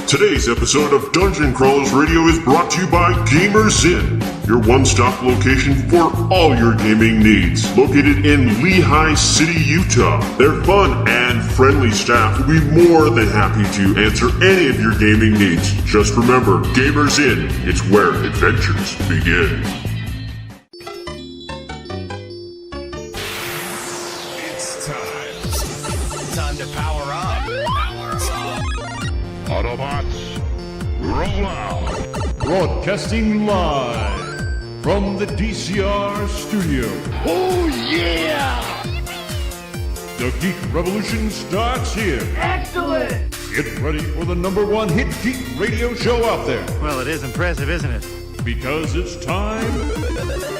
Today's episode of Dungeon Crawlers Radio is brought to you by Gamers Inn, your one-stop location for all your gaming needs. Located in Lehigh City, Utah, their fun and friendly staff will be more than happy to answer any of your gaming needs. Just remember, Gamers Inn, it's where adventures begin. It's time to power up. Autobots, roll out! Broadcasting live from the DCR studio. Oh yeah! The Geek Revolution starts here. Excellent! Get ready for the #1 hit geek radio show out there. Well, it is impressive, isn't it? Because it's time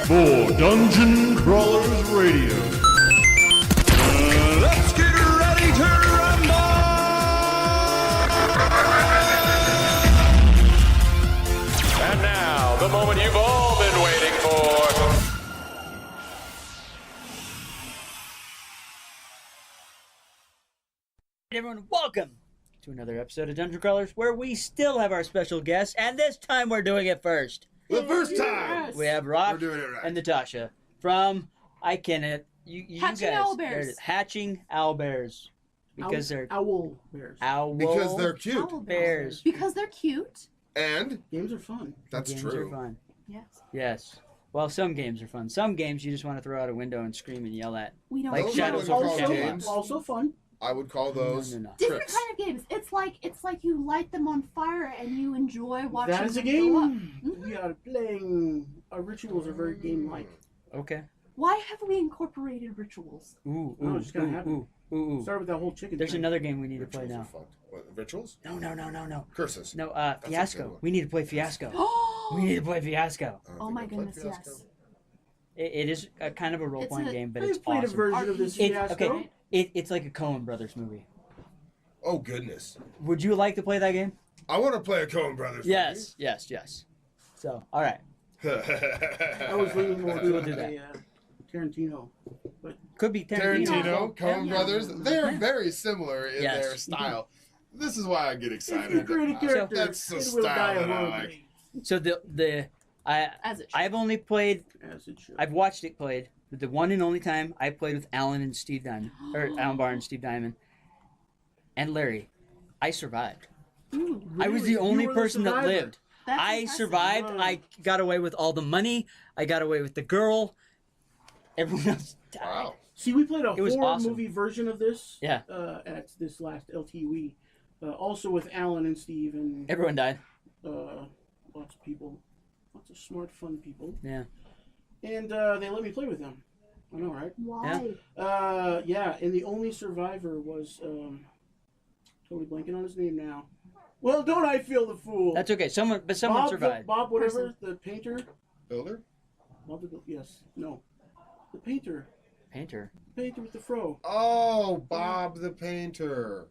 for Dungeon Crawlers Radio. Let's get ready to rumble! And now, the moment you've all been waiting for. Hey everyone, welcome to another episode of Dungeon Crawlers, where we still have our special guest, and this time we're doing it first. The first time! We have Rock We're doing it right. and Natasha from you Hatching guys. Owlbears. There it is. Hatching Owlbears. Because they're owl bears. Because they're cute. Owlbears. Because they're cute. And Games are fun. that's Games true. are fun. Yes. Yes. Well, some games are fun. Some games you just want to throw out a window and scream and yell at. We don't Like Those Shadows are over also Shadows. games. Also fun. I would call those No. different tricks. kind of games. It's like you light them on fire and you enjoy watching That is a them go up. game. We are playing. Our rituals are very game-like. Okay. Why have we incorporated rituals? Ooh, No, it's gonna happen. ooh. Start with that whole chicken. There's thing. another game we need to play Rituals now. are fucked. What, rituals? No. Curses. No, a good Fiasco. one. We need to play Fiasco. We need to play Fiasco. I don't Oh think my I played goodness, Fiasco. yes. It is a kind of a role-playing It's a- game, but I've it's played a awesome. version of this Fiasco. Okay, it's like a Coen Brothers movie. Oh, goodness. Would you like to play that game? I want to play a Coen Brothers Yes. So, all right. movie. I was leaning more We will to do that. Tarantino. Could be Tarantino. Tarantino, Coen Yeah. Brothers, they're very similar in Yes. their style. This is why I get If you excited. create a about it. character, That's the it will die style a that I horrible like. way. So As it should. I've only played. As it should. I've watched it played. But the one and only time I played with Alan and Steve Diamond, or Alan Barr and Steve Diamond, and Larry, I survived. Ooh, I was Really? the only You were the person that survivor. lived. that's I impressive. survived. Wow. I got away with all the money. I got away with the girl. Everyone else died. Wow. See, we played a It was horror awesome. movie version of this. Yeah. At this last LTE, also with Alan and Steve and Everyone died. lots of people, lots of smart, fun people. Yeah. And they let me play with them. I know, right? Why? Yeah. And the only survivor was totally blanking on his name now. Well, don't I feel the fool? That's okay. Someone Bob, survived. Bob, whatever, the painter. Builder? Bob the yes, no, the painter. Painter. Painter with the fro. Oh, Bob the Painter.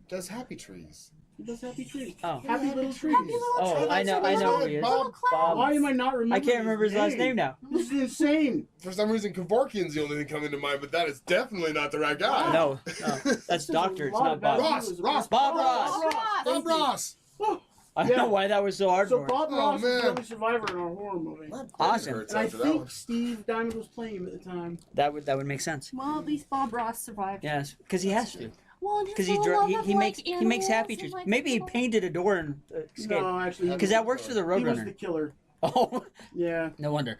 Does Happy Trees. He does happy trees. Oh. Happy little trees. Happy little Oh, trees. I know who he is. Bob. Bob. Why am I not remembering? I can't remember his last name now. This is insane. For some reason, Kevorkian's the only thing coming to mind, but that is definitely not the right guy. No, that's This is Doctor. a It's lot not about Bob. you as Ross. Bob Ross. Bob Ross. Bob Thank you. Ross. Oh, I don't know why that was so hard so for him. Bob Oh, Ross was man. the only survivor in our horror movie. Awesome. Hurts And I after that think one. Steve Diamond was playing him at the time. That would make sense. Well, at least Bob Ross survived. Yes, because he has to. Well, Because he makes happy trees. Maybe he painted a door and escaped. No, actually, Because that works for the he was the Roadrunner. killer. Oh, Yeah. no wonder.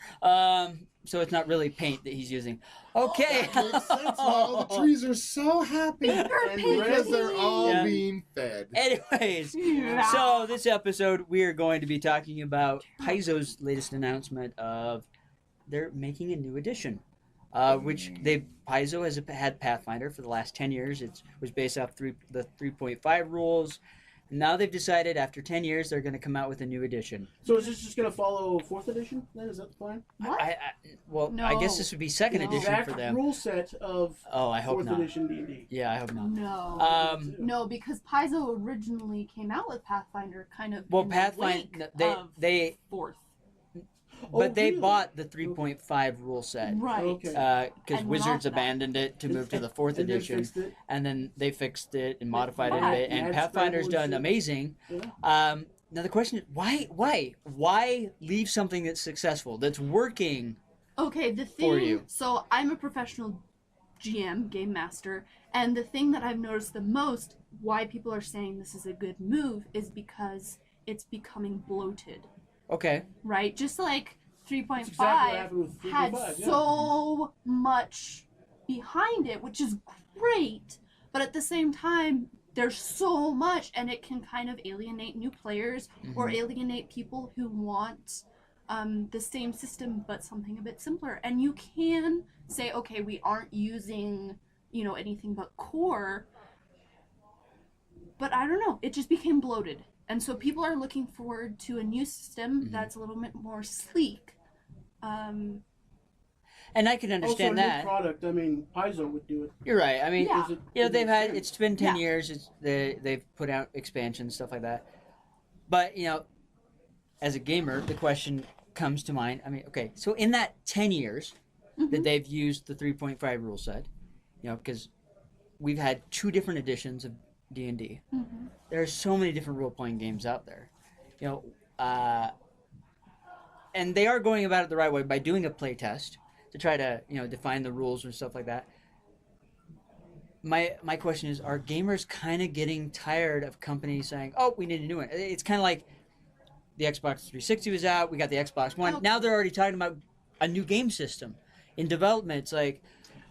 So it's not really paint that he's using. Okay. That makes sense now. The trees are so happy because they're all Yeah. being fed. Anyways, Yeah. so this episode we are going to be talking about Paizo's latest announcement of they're making a new edition, which Paizo has had Pathfinder for the last 10 years. It was based off the 3.5 rules. Now they've decided after 10 years they're going to come out with a new edition. So is this just going to follow 4th edition then? Is that the plan? What? I guess this would be second No. edition Exact for them. rule set of Oh, I hope 4th not. edition D&D. Yeah, I hope not. No. Um, Because Paizo originally came out with Pathfinder kind of well, in the Pathfinder wake of they fourth. But they really? bought the 3.5 rule set. Right. Okay. Because And went Wizards off that. abandoned it to move to the 4th And then edition. fixed it. And then they fixed it and modified Yeah. it a bit. And Add Pathfinder's scramble and done shit. amazing. Yeah. Now the question is, why leave something that's successful, that's working? Okay, the For thing. you. So I'm a professional GM, game master, and the thing that I've noticed the most, why people are saying this is a good move, is because it's becoming bloated, Okay. right? Just like 3.5 That's exactly what happened with 3.5, had yeah. so much behind it, which is great, but at the same time, there's so much, and it can kind of alienate new players or alienate people who want the same system but something a bit simpler. And you can say, okay, we aren't using, anything but core, but I don't know. It just became bloated, and so people are looking forward to a new system that's a little bit more sleek. And I can understand also, a that. new product. I mean, Paizo would do it. You're right. I mean, Yeah. Is it- you know, does it they've had, make it's sense? been 10 Yeah. years. They've put out expansions, stuff like that. But, as a gamer, the question comes to mind. I mean, okay, so in that 10 years that they've used the 3.5 rule set, because we've had 2 different editions of D&D. There are so many different role-playing games out there. And they are going about it the right way by doing a play test to try to, define the rules and stuff like that. My question is, are gamers kind of getting tired of companies saying, "Oh, we need a new one"? It's kind of like the Xbox 360 was out, we got the Xbox One. Okay. Now they're already talking about a new game system in development. It's like,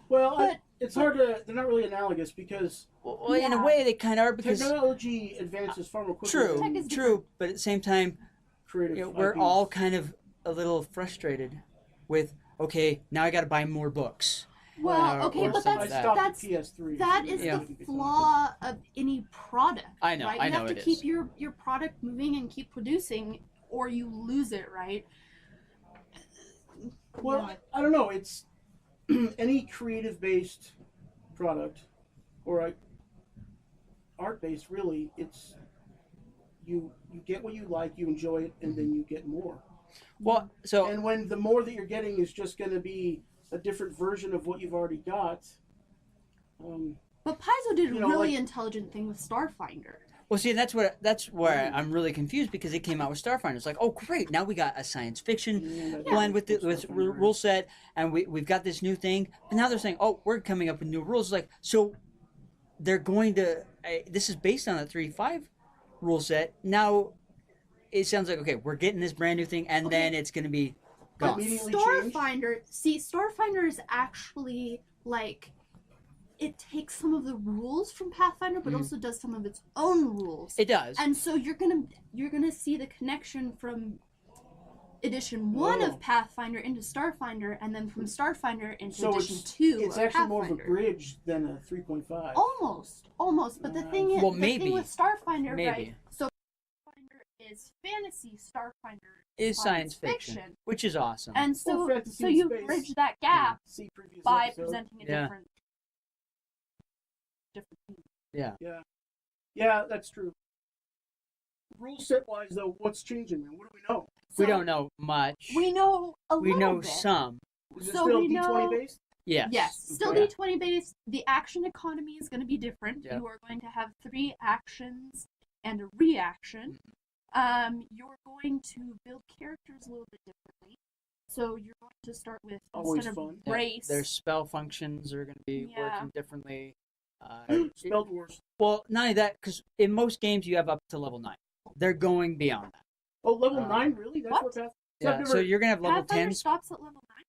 Well, it's hard to. They're not really analogous because well, in a way they kind of are because technology advances far more quickly. true, Tech is true, but at the same time, Creative. we're IPs. all kind of a little frustrated with, okay, now I got to buy more books. Well, Or- okay, or but something I like that. stopped that's at PS3. that is Yeah. the flaw of any product. I know, right? I You know have to it keep is. your product moving and keep producing, or you lose it, right? Well, I don't know. It's any creative-based product or art-based. Really, it's you get what you like, you enjoy it, and then you get more. Well, so And when the more that you're getting is just going to be a different version of what you've already got. But Paizo did a You know, really like- intelligent thing with Starfinder. Well, see, that's where I'm really confused because it came out with Starfinder. It's like, oh, great! Now we got a science fiction blend with the rule set, and we've got this new thing. But now they're saying, oh, we're coming up with new rules. It's like, so they're going to. This is based on a 3.5 rule set. Now it sounds like, okay, we're getting this brand new thing, and then it's going to be gone. Immediately changed. Starfinder is actually like, it takes some of the rules from Pathfinder, but also does some of its own rules. It does. And so you're gonna see the connection from edition 1 Oh. of Pathfinder into Starfinder, and then from Starfinder into So edition it's 2 it's of actually more of a Pathfinder. bridge than a 3.5. Almost. But the thing is, Well, the maybe. thing with Starfinder, Maybe. right? So Starfinder is fantasy. Starfinder is science fiction, which is awesome. and so Or fantasy so in you space. bridge that gap See previous by episode. presenting a Yeah. different theme. Yeah. Yeah, that's true. Rule set wise, though, what's changing, man? What do we know? We So don't know much. We know a We little know bit. some. Is it So still we D20 know- based? Yes. Yes, still Yeah. D20 based. The action economy is going to be different. Yeah. You are going to have 3 actions and a reaction. You're going to build characters a little bit differently. So you're going to start with, Always instead fun. of Yeah, race. their spell functions are going to be Yeah. working differently. Spelled Wars. Well, not only that, because in most games you have up to level 9. They're going beyond that. Oh, level 9, really? That's what? what Path. Yeah, so you're going to have level Pathfinder 10 stops at level 9?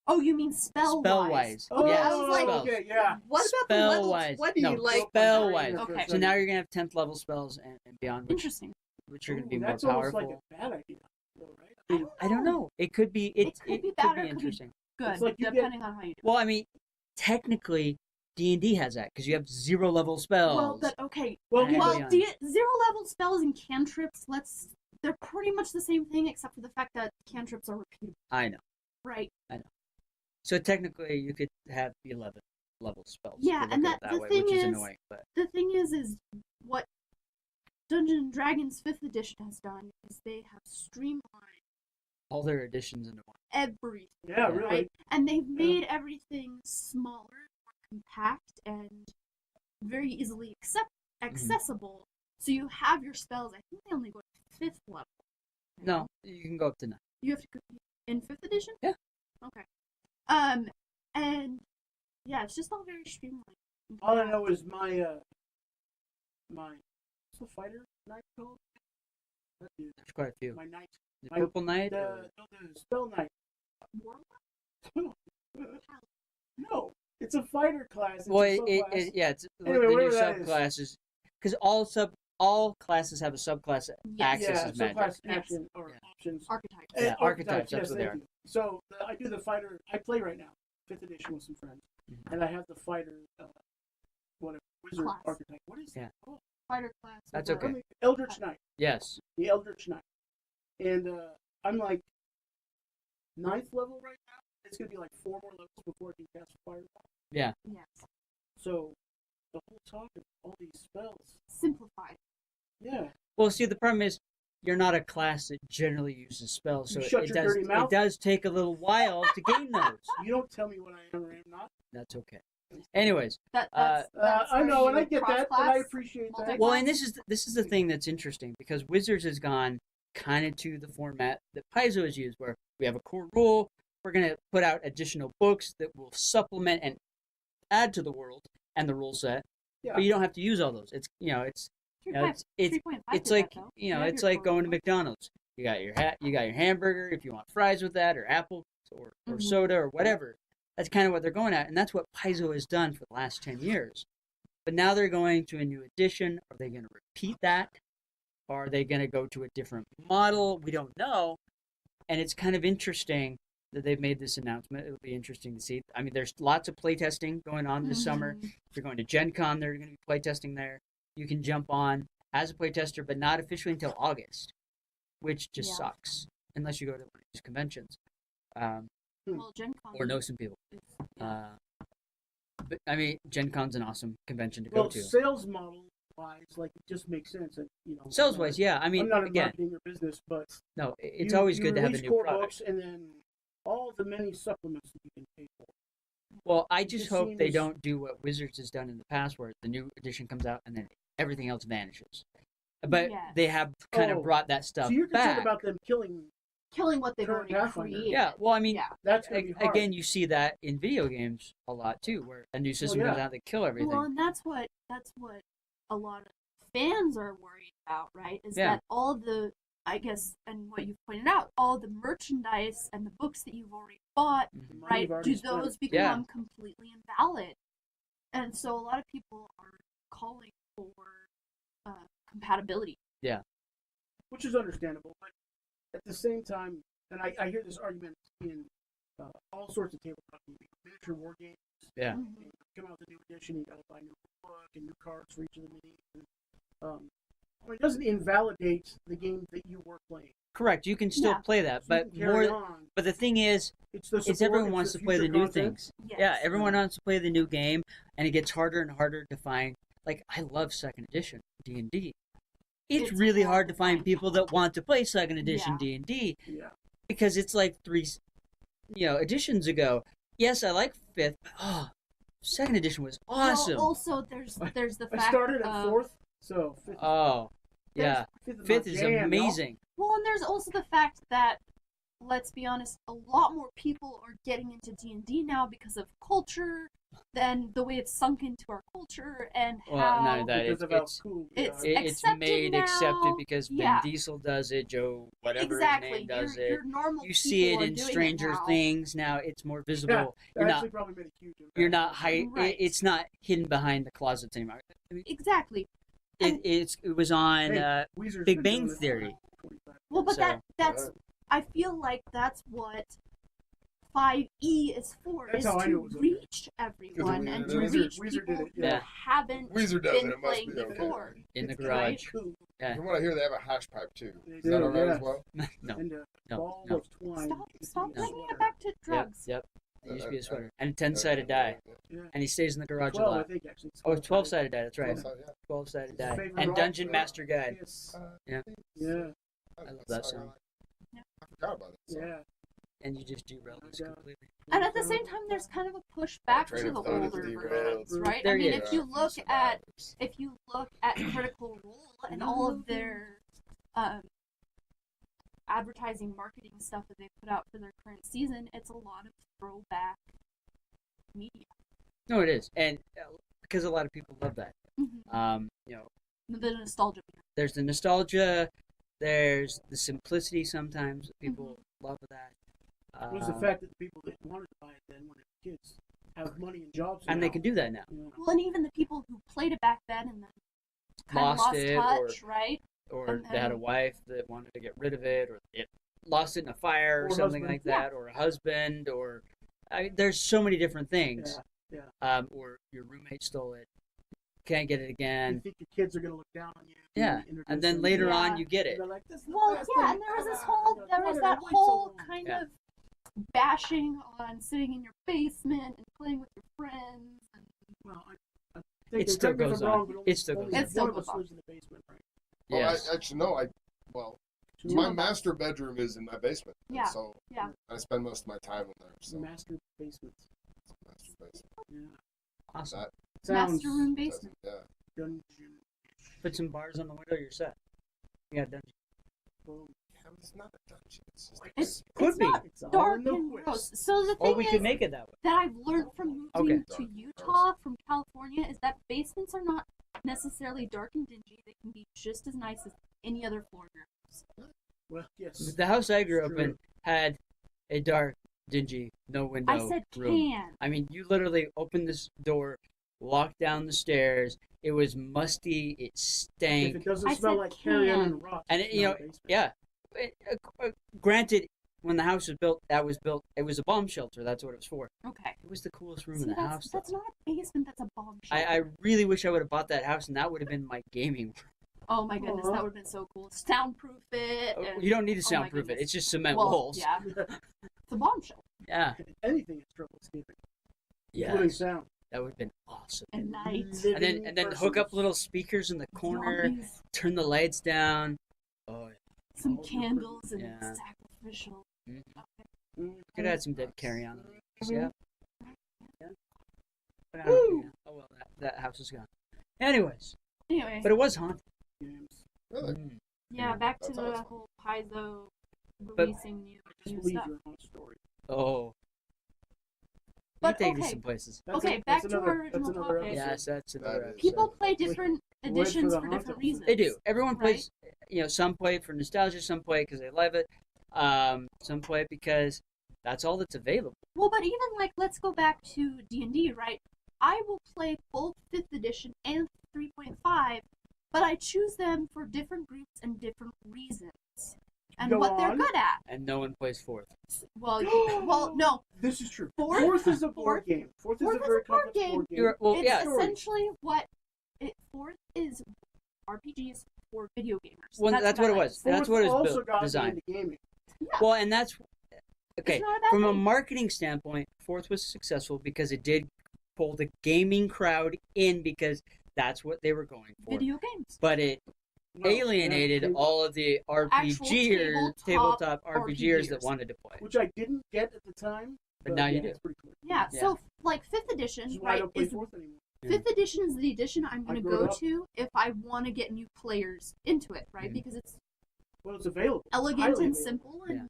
Oh, you mean spell-wise? spell-wise. Oh, yes, I was like, spells. okay, yeah. What about the level Spell-wise. 20? No, like, spell-wise. Okay. So now you're going to have 10th level spells and beyond, Interesting. which are going to be Ooh, more that's powerful. almost like a bad idea, though, right? I don't know. It could be. It It could be could bad or be it could be interesting. Good, It's like you get- depending on how you do it. Well, I mean, technically, D&D has that because you have 0 level spells. Well, but okay. Well, And Well, beyond. 0 level spells and cantrips, they're pretty much the same thing except for the fact that cantrips are repeatable, I know. right? So technically, you could have 11 level spells. Yeah, if you and look at that- it that the way, thing which is is- annoying. But The thing is what Dungeons & Dragons 5th edition has done is they have streamlined all their editions into one. everything. Yeah, really. Right? And they've made everything smaller, more compact, and very easily accessible. So you have your spells. I think they only go to 5th level. No, you can go up to 9. You have to go in 5th edition? Yeah. Okay. And yeah, it's just all very streamlined. All I know is my what's the fighter knight called? That dude. There's quite a few. My knight. The Purple Knight? The spell knight. No, it's a fighter class. It's Well, a subclass. it's Anyway, the new whatever that is. subclasses. Because all classes have a subclass accesses magic. subclass action or options. Archetypes. Yeah, archetypes, that's yes, what they thank are. you. So I do the fighter. I play right now, 5th edition with some friends, and I have the fighter, whatever wizard Class. archetype. What is Yeah. that? Oh, Fighter class. That's with okay. Eldritch Knight. Yes. The Eldritch Knight, and I'm like 9th level right now. It's gonna be like 4 more levels before I can cast fire. Yeah. Yes. So the whole talk of all these spells. Simplified. Yeah. Well, see, the problem is you're not a class that generally uses spells, so You shut it your does dirty mouth. it does take a little while to gain those. You don't tell me what I am or am not. That's okay. Anyways, That's I where know, and you I get that, and cross-class, I appreciate that. multi-class. well, and this is the thing that's interesting because Wizards has gone kind of to the format that Paizo has used, where we have a core rule. We're going to put out additional books that will supplement and add to the world and the rule set, Yeah. but you don't have to use all those. It's it's 3.5 it's did like that, though. you You know have it's your like going to core McDonald's. You got your hamburger if you want fries with that, or apple or Mhm. soda or whatever. That's kind of what they're going at, and that's what Paizo has done for the last 10 years. But now they're going to a new edition. Are they going to repeat that? Or are they going to go to a different model? We don't know. And it's kind of interesting that they've made this announcement. It'll be interesting to see. I mean, there's lots of playtesting going on this summer. Mhm. If you're going to Gen Con, they're going to be playtesting there. You can jump on as a playtester, but not officially until August, which just Yeah. sucks, unless you go to one of these conventions. Well, Gen Con Or know some people. is- yeah. But I mean, Gen Con's an awesome convention to Well, go to. sales model wise, like it just makes sense. That, Sales wise, yeah. I mean, I'm not in again, marketing or business, but no, it's you- always you good to have a release new core product. books and then all the many supplements that you can pay for. Well, I just just hope they seems- don't do what Wizards has done in the past, where the new edition comes out and then everything else vanishes. But Yes. they have kind Oh, of brought that stuff So you're concerned back. about them killing? Killing what they've Current already Pathfinder. created. Yeah, well, I mean, Yeah. That's gonna be hard. again, you see that in video games a lot too, where a new system yeah. comes out, they kill everything. Well, and that's what a lot of fans are worried about, right? Is Yeah. that all the, I guess, and what you've pointed out, all the merchandise and the books that you've already bought, The money right? you've already Do spent. those become completely invalid? And so a lot of people are calling for compatibility. Which is understandable, but at the same time, and I hear this argument in all sorts of tabletop gaming, miniature war games. Yeah. Mhm. You come out with a new edition, you got to buy a new book and new cards for each of the minis. And, it doesn't invalidate the game that you were playing. Correct. You can still Yeah. play that, So you but can carry more. on. But the thing is, It's the is support, everyone it's wants the to play the future new content. things. Yes. Yeah, everyone wants to play the new game, and it gets harder and harder to find. Like, I love second edition D&D. It's really hard to find people that want to play second edition Yeah. D&D Yeah. because it's like 3, editions ago. Yes, I like 5th, but second edition was awesome. Well, also, there's the fact I started at of, 4th, so 5th. Oh, yeah. Fifth 5th my is jam, amazing. Well, and there's also the fact that, let's be honest, a lot more people are getting into D&D now because of culture than the way it's sunk into our culture and Well, how no, that because is of how it's cool we it's- are. it's accepted made now. accepted because Yeah. Vin Diesel does it, Joe whatever exactly his name does your it. normal You see people it are in doing Stranger now. Things now. It's more visible. Yeah, You're actually not probably made a huge impact. you're not Right. it's not hidden behind the closets anymore. I mean, Exactly. And- it was on Hey, Weezer's Big been Bang doing this for Theory. 25 well, but So- that's I feel like that's what 5e is for, That's is how I knew to it was okay. reach everyone and to Weezer- reach Weezer did people it, who yeah. haven't Weezer does it, been it must playing be okay. before. in the It's garage. cool. From what I hear, they have a hash pipe too. They Is that do, all right yeah. as well? No. And No, ball no. of twine. Stop No. bringing it back to drugs. Yep. It used to be a sweater. And a 10-sided die. Yeah. And he stays in the garage 12, a I lot. think, actually. Oh, it's 12-sided die, that's right. So, yeah. 12-sided It's his die. favorite And rock Dungeon star. Master Guide. Yes. Yeah. Yeah. I love that song. I forgot about it. So. Yeah. And you just derail this Yeah. completely. And at the same time, there's kind of a push back Train to of the thought is older derailed. versions, right? There I mean, you if you Yeah, look few at survivors. Critical Role and all of their advertising, marketing stuff that they put out for their current season, it's a lot of throwback media. No, it is, and because a lot of people love that. Mm-hmm. The nostalgia. There's the nostalgia. There's the simplicity. Sometimes people love that. It was the fact that the people that wanted to buy it then when they were kids have money and jobs and now. they can do that now. Well, and even the people who played it back then and then kind of Lost lost it, touch, right? Or And they had a then- wife that wanted to get rid of it, or it lost it in a fire, or Or something husband. like that, or a husband, or there's so many different things. Yeah. Or your roommate stole it, can't get it You again. think your kids are going to look down on you. Yeah, introduce and then them. later Yeah. on you get it. And they're like, this is the Well, best yeah, thing and there was this ever. whole, Like, there why was did that I wait so whole long? kind Yeah. of bashing on sitting in your basement and playing with your friends. And Well, I think It they still correct me if goes I'm on. wrong, but It still only goes on. It still one of goes us on. lives in the basement, right? Yes. Well, actually, no. Well, Two my of us. master bedroom is in my basement. and Yeah. So Yeah. I spend most of my time in there. So Master basements. master basement. Yeah. Awesome. That Sounds master room basement. yeah. dungeon. Put some bars on the window. You're set. You got dungeon. Boom. Yeah, but it's not a dungeon. It's just a It's, basement. Could it's be. not It's all dark in the and whips. gross. So the Or thing we is could make it that way. that I've learned from moving Okay. to Utah from California is that basements are not necessarily dark and dingy. They can be just as nice as any other floor in your house. Well, yes. The house I grew It's up true. in had a dark, dingy, no window I said room. can. I mean, you literally opened this door, walked down the stairs. It was musty. It If stank. it doesn't I smell said like carrion can. and rocks, And it's you not know, a basement. yeah. Granted, when the house was built, it was a bomb shelter. That's what it was for. Okay. It was the coolest room See, in the that's, house. that's though. not a basement. That's a bomb shelter. I really wish I would have bought that house, and that would have been my gaming room. Oh my goodness, Aw. that would have been so cool. Soundproof it. and- You don't need to oh my soundproof it. goodness. It's just cement well, walls. Yeah, it's a bomb shelter. Yeah. Anything is trouble escaping, Yes. including sound. That would have been awesome. At night. And then hook up little speakers in the corner, Zombies, turn the lights down. Oh, yeah. some Oh, candles and yeah. sacrificial. Could add some dead carry on. Yeah. Yeah. But I Woo! don't, yeah. Oh well, that house is gone. Anyways, Anyway, but it was haunted. Games. Really? Mm. yeah, back to That's the awesome. whole Paizo But- releasing new Just new believe stuff. your own story. Oh. But you take okay. this some places. Okay, back to our original topic. Yes, that's another That is- episode. People play different Wait for editions the for haunted different one. reasons. They do. Everyone Right. plays. You know, some play for nostalgia, some play because they love it. Some play because that's all that's available. Well, but even like, let's go back to D&D, right? I will play both 5th edition and 3.5, but I choose them for different groups and different reasons. And Go what they're on. good at. And no one plays fourth. Well, well, no. This is true. Fourth- Fourth is a board fourth- game. Fourth is fourth a is very a board complex game. board game. You're, well, It's yeah. essentially what it, 4th is RPGs for video gamers. Well, that's I what it like. was. That's what it was also built, got me designed. into gaming. Well, and that's okay. It's not a bad From a thing. marketing standpoint, Fourth was successful because it did pull the gaming crowd in because that's what they were going for. Video games. But it No, alienated yeah, all of the RPGers, tabletop RPGers that RPGers. wanted to play. which I didn't get at the time. But now you do. It's pretty cool. Yeah, Yeah. so like 5th This edition, is why I right, don't play is fourth anymore. Yeah. 5th edition is the edition I'm I going to grew go up- to if I want to get new players into it, right? Mhm. Because it's Well, it's available. elegant Highly and available. simple and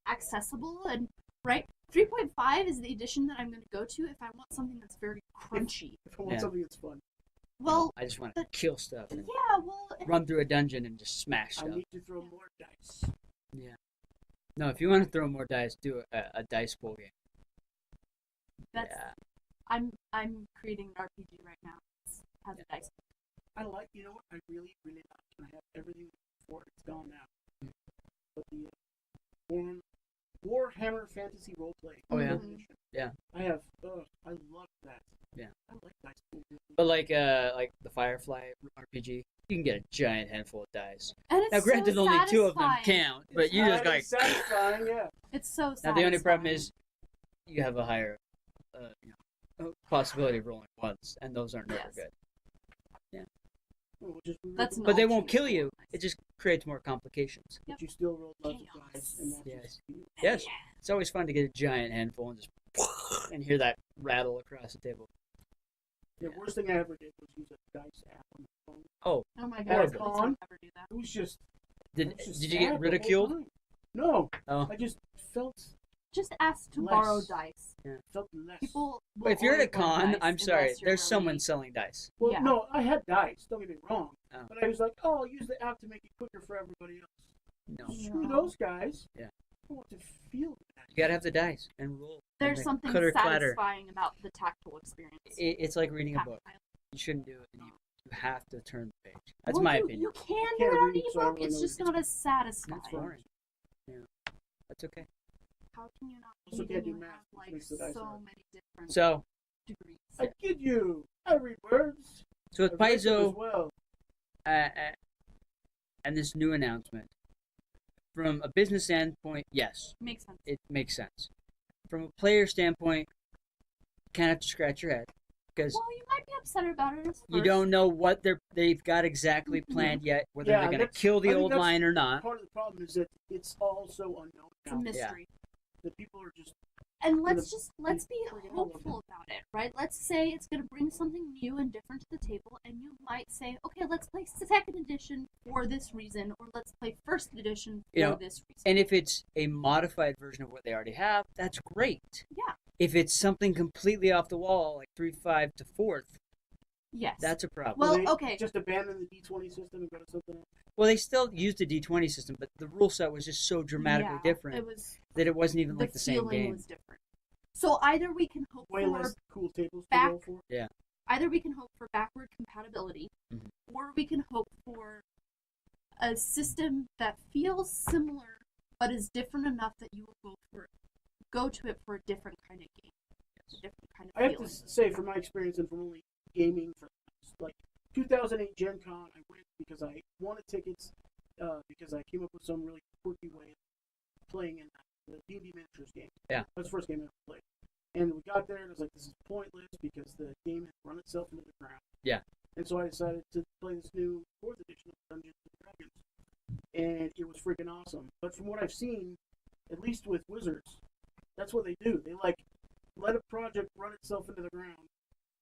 accessible and right. 3.5 is the edition that I'm going to go to if I want something that's very crunchy. If I want Yeah. something that's fun, Well, I just want to kill stuff and yeah, well, run through a dungeon and just smash I stuff. need to throw more dice. No, if you want to throw more dice, do a dice pool game. that's Yeah. I'm creating an RPG right now. It has a dice. I like, you know what? I really, really like. And I have everything before it's gone now. But the Warhammer Fantasy Roleplay. Oh, yeah? edition. Yeah. I have. I love that. Yeah. I like dice pool. But like the Firefly RPG, you can get a giant handful of dice. And it's Now, granted, so only two of them satisfying. count, but you just like. satisfying, yeah. It's so Now satisfying. the only problem is you have a higher possibility of rolling ones, and those aren't never Yes. good. Well, just That's But they not won't true. kill you. It just creates more complications. But you still roll lots of dice, and that's Yes. just Yes, it's always fun to get a giant handful and just and hear that rattle across the table. The worst thing I ever did was use a dice app on the phone. Oh, Oh my At god, a please con? don't ever do that. It was just. did it was just you get sad the whole ridiculed? time. No, Oh, I just felt Just ask to Less. borrow dice. less. People. but will if you're at a only want con, dice I'm sorry. unless you're There's someone really- selling dice. Well, Yeah. no, I had dice. Don't get me wrong. Oh. But I was like, oh, I'll use the app to make it quicker for everybody else. No, Screw No. those guys. Yeah. I want to feel that. you gotta have the dice and roll. There's and something clitter clatter. satisfying about the tactile experience. It's like reading a book. Tactile. You shouldn't do it. You have to turn the page. That's Well, my you, opinion. You can I do can't it on read, so I don't ebook. really It's know just what not as It's satisfying. boring. Yeah, that's okay. How can you not Also read can't when do you math, have which like makes the dice so hard. many different So, degrees? I kid you. I read words. so with I write them as Paizo well. and this new announcement, from a business standpoint, yes, Makes sense. it makes sense. From a player standpoint, kind of have to scratch your head because Well, you might be upset about it. As you first. don't know what they've got exactly planned yet, whether Yeah, they're going to that's- kill the I think old that's line or not. Part of the problem is that it's all so unknown It's a now. mystery. That people are just. And gonna let's be freaking out hopeful about it, right? Let's say it's going to bring something new and different to the table, and you might say, okay, let's play second edition for this reason, or let's play first edition for You know, this reason. And if it's a modified version of what they already have, that's great. Yeah. If it's something completely off the wall, like 3.5 to 4th, Yes. that's a problem. Well, they okay. Just abandon the D20 system and go to something else. Well, they still used the D20 system, but the rule set was just so dramatically Yeah, different It was that it wasn't even like the same feeling game. was different. So either we can hope Way for less cool tables to back- roll for. either we can hope for backward compatibility, Mhm. or we can hope for a system that feels similar but is different enough that you will go to it for a different kind of game, a different kind of I have feeling. to say, from my experience and from only gaming for like 2008 Gen Con, I went because I wanted tickets because I came up with some really quirky way of playing in the D&D miniatures game. Yeah. That's the first game I ever played. And we got there and it was like, this is pointless because the game had run itself into the ground. Yeah. And so I decided to play this new 4th edition of Dungeons & Dragons. And it was freaking awesome. But from what I've seen, at least with Wizards, that's what they do. They like let a project run itself into the ground.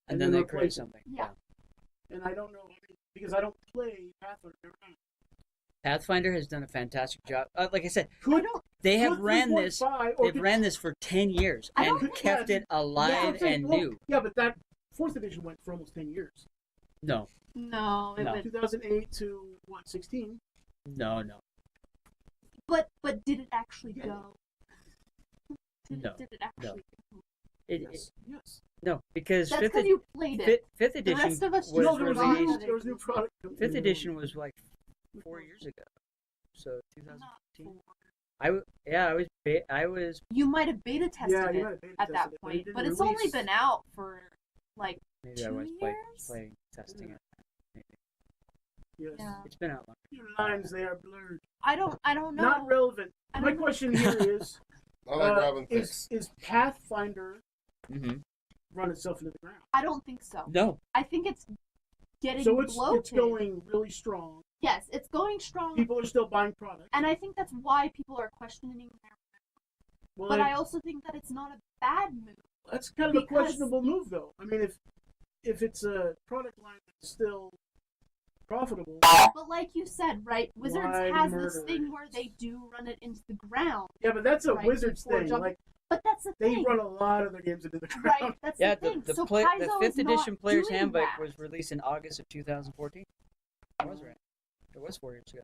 And then they create replace it. something. Yeah. And I don't know, because I don't play Pathfinder. Pathfinder has done a fantastic job. Like I said, Could, they have could ran 3.5 this. or They've could- ran this for 10 years I and don't kept think- it alive Yeah, and well, new. Yeah, but that 4th edition went for almost 10 years. No, No, it No. would, 2008 to, 16? no. but did it actually Yeah. go? No. Did it actually go? Yes. Yes. No, because That's fifth, because you played it. fifth The edition rest of us was No, there was, a released- new, released. there was a new product. Fifth edition was like 4 years ago, so Not 2015. for- I was You might have beta tested Yeah, you it might have beta at tested that it, but it point, didn't but it's only release. been out for like maybe I 2 was years. playing testing Yeah. it. Maybe. Yes. Yeah. It's been out long. Your lines, they are blurred. I don't know. Not relevant. I My don't know. question here is, I like Robin is Thicks. Pathfinder Mm-hmm. run itself into the ground? I don't think so. No, I think it's getting So it's bloated. going really strong. Yes, it's going strong, People are still buying products. and I think that's why people are questioning their. Well, But then, I also think that it's not a bad move. that's kind of a because- questionable move, though. I mean, if it's a product line that's still profitable, But like you said, right, Wizards Why has this murder thing it? where they do run it into the ground. yeah, but that's a Right, Wizards before thing. jumping- Like But that's the they thing, run a lot of their games into the ground. right? That's yeah, the thing. the So the Paizo fifth is not edition Player's doing Handbook that. was released in August of 2014. I was right. It was 4 years ago.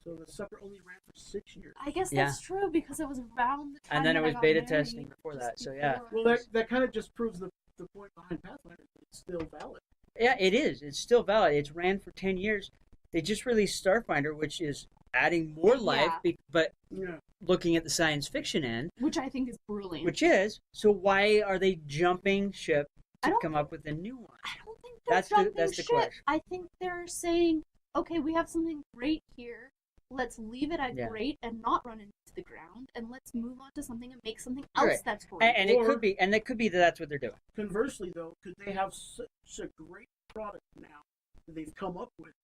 So the sucker only ran for 6 years. I guess Yeah. that's true because it was around the time And then it that I was got beta married, testing before just that, so yeah. before. Well, that kind of just proves the point behind Pathfinder. It's still valid. Yeah, it is. It's still valid. It's ran for 10 years. They just released Starfinder, which is adding more life, but Yeah. looking at the science fiction end, Which I think is brilliant. which is, so why are they jumping ship I to don't come up with a new one? I don't think they're That's jumping the ship. question. I think they're saying, okay, we have something great here. Let's leave it at Yeah. great and not run into the ground, and let's move on to something and make something Right. else that's great. And Or- it could be, that that's what they're doing. Conversely, though, could they have such a great product now that they've come up with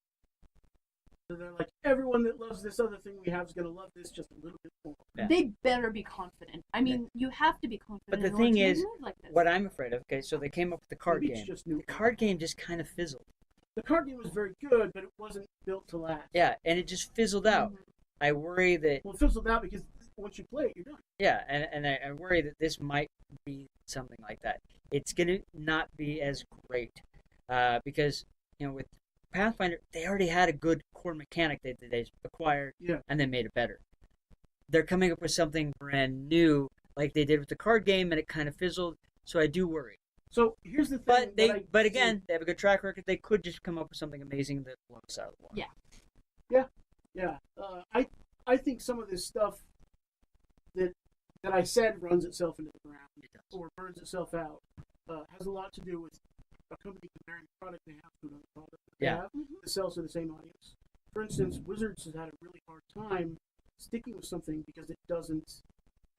So they're like, everyone that loves this other thing we have is going to love this just a little bit more. Yeah. They better be confident. I mean, you have to be confident. But the in order thing to is, move like this. what I'm afraid of, okay, so they came up with the card Maybe it's game. just new. The card game just kind of fizzled. The card game was very good, but it wasn't built to last. Yeah, and it just fizzled out. Mhm. I worry that, Well, it fizzled out because once you play it, you're done. yeah, and I worry that this might be something like that. It's going to not be as great because, with Pathfinder, they already had a good core mechanic that they acquired Yeah. and then made it better. They're coming up with something brand new like they did with the card game, and it kind of fizzled, so I do worry. So here's the thing. But again, they have a good track record. They could just come up with something amazing that blows us out of the water. Yeah. I think some of this stuff that I said runs itself into the ground It does. or burns itself out has a lot to do with a company comparing the product they have to another product that they Yeah. have that sells to the same audience. For instance, Wizards has had a really hard time sticking with something because it doesn't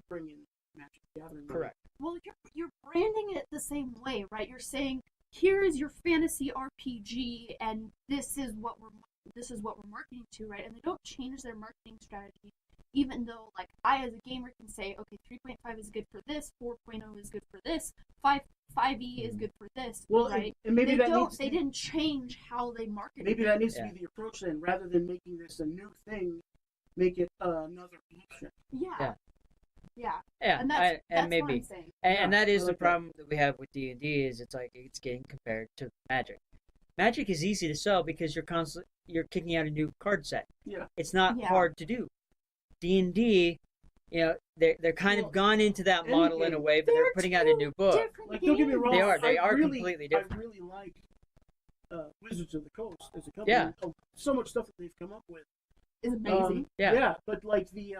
bring in Magic the Gathering. Correct. Well, you're branding it the same way, right? You're saying, here is your fantasy RPG, and this is what we're marketing to, right? And they don't change their marketing strategy, even though, like, I as a gamer can say, okay, 3.5 is good for this, 4.0 is good for this, 5e is good for this, Well, right? and maybe They didn't change how they market. Maybe that needs to Yeah. be the approach then, rather than making this a new thing, make it another option. Yeah. Yeah, And that's what maybe. I'm saying. And that is I the like that. problem that we have with D&D is it's like it's getting compared to Magic. Magic is easy to sell because you're kicking out a new card set. Yeah. It's not Yeah. hard to do. D&D, they're kind Well, of gone into that model in a Endgame- way, but they're putting out a new book. Different Like, don't get me games. wrong. They are I really, completely different. I really like Wizards of the Coast as a company. Yeah. So much stuff that they've come up with. It's amazing. Yeah. But like the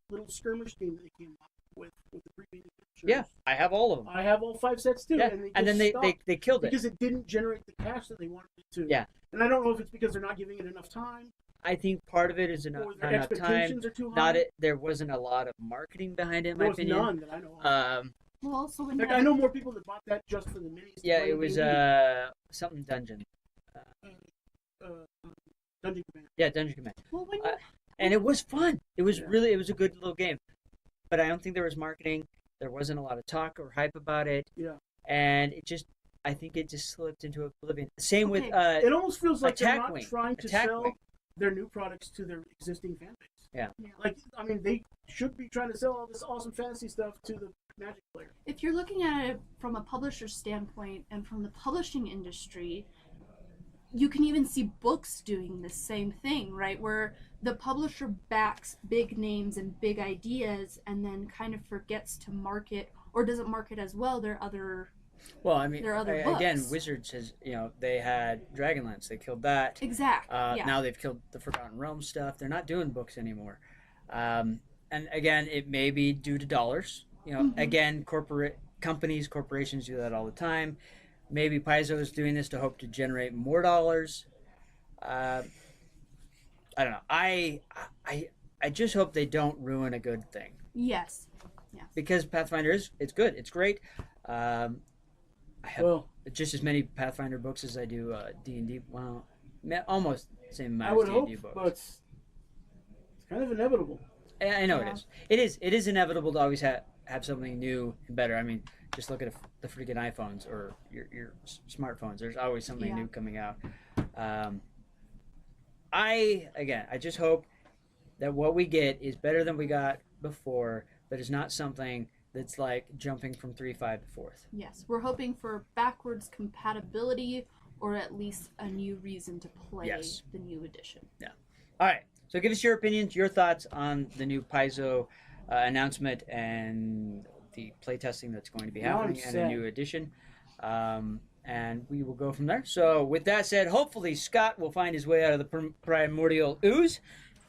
little skirmish game that they came up with the pre-made adventures. Yeah, I have all of them. I have all 5 sets too. Yeah, And, and then just stopped they killed it. because it didn't generate the cash that they wanted it to. Yeah. And I don't know if it's because they're not giving it enough time I think part of it is or not their enough time. expectations are too high. There wasn't a lot of marketing behind it, in There my was opinion. none that I know of. Well, also when In you fact, I know more people that bought that just for the minis. to Yeah, play it was D&D. something dungeon. Dungeon Command. Yeah, Dungeon Command. well, when you And it was fun. It was Yeah. it was a good little game. But I don't think there was marketing. There wasn't a lot of talk or hype about it. Yeah. And I think it just slipped into oblivion. Same with It almost feels like they're Attack not Wing. trying to Attack sell Wing. their new products to their existing fan base. Yeah. Like, I mean, they should be trying to sell all this awesome fantasy stuff to the Magic player. if you're looking at it from a publisher standpoint and from the publishing industry, you can even see books doing the same thing, right? Where the publisher backs big names and big ideas and then kind of forgets to market or doesn't market as well their other. Well, I mean, There are other again, books. Wizards has, they had Dragonlance. They killed that. Exact. Yeah. Now they've killed the Forgotten Realms stuff. They're not doing books anymore. And again, it may be due to dollars. Again, corporations do that all the time. Maybe Paizo is doing this to hope to generate more dollars. I don't know. I just hope they don't ruin a good thing Yes. because Pathfinder it's good. It's great. I have Well, just as many Pathfinder books as I do D&D. Well, almost the same amount I would as hope, D&D books. but it's kind of inevitable. I know Yeah. it is. It is inevitable to always have something new and better. I mean, just look at the freaking iPhones or your smartphones. There's always something Yeah. new coming out. I just hope that what we get is better than we got before, but it's not something that's like jumping from 3.5 to 4th. Yes. We're hoping for backwards compatibility or at least a new reason to play Yes. the new edition. All right. So give us your opinions, your thoughts on the new Paizo announcement and the playtesting that's going to be Now I'm happening and a sad. new edition. And we will go from there. So with that said, hopefully Scott will find his way out of the primordial ooze,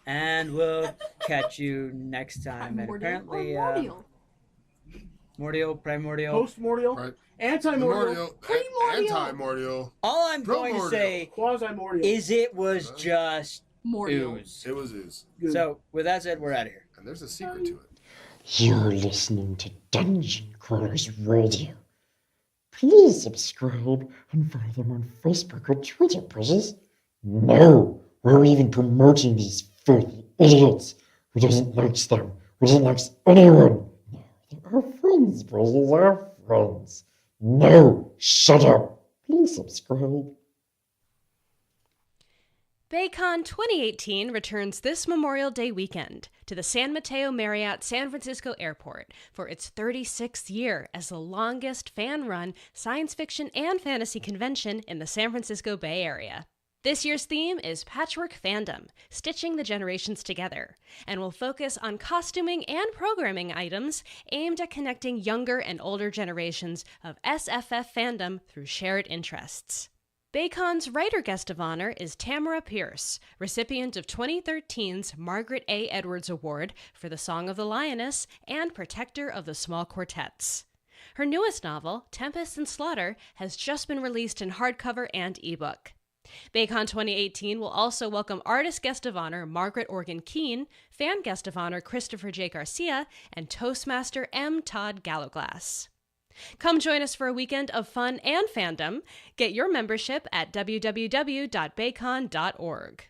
and we'll catch you next time. And apparently, primordial. Post-mordial, Right. anti-mordial, Primordial. Anti-mordial. All I'm going to Primordial. say quasi-mordial. is it was just Mordial. ooze. It was ooze. Good. So with that said, we're out of here. And there's a secret to it. You're listening to Dungeon Crawlers Radio. Please subscribe and follow them on Facebook or Twitter, please. No, we're even promoting these filthy idiots. Who doesn't like them? Who doesn't like anyone? No, they're our friends, bros. Our friends. No, shut up. Please subscribe. BayCon 2018 returns this Memorial Day weekend to the San Mateo Marriott San Francisco Airport for its 36th year as the longest fan-run science fiction and fantasy convention in the San Francisco Bay Area. This year's theme is Patchwork Fandom, Stitching the Generations Together, and will focus on costuming and programming items aimed at connecting younger and older generations of SFF fandom through shared interests. BayCon's writer guest of honor is Tamara Pierce, recipient of 2013's Margaret A. Edwards Award for The Song of the Lioness and protector of the small quartets. Her newest novel, Tempest and Slaughter, has just been released in hardcover and ebook. BayCon 2018 will also welcome artist guest of honor Margaret Organ Keene, fan guest of honor Christopher J. Garcia, and Toastmaster M. Todd Gallowglass. Come join us for a weekend of fun and fandom. Get your membership at www.baycon.org.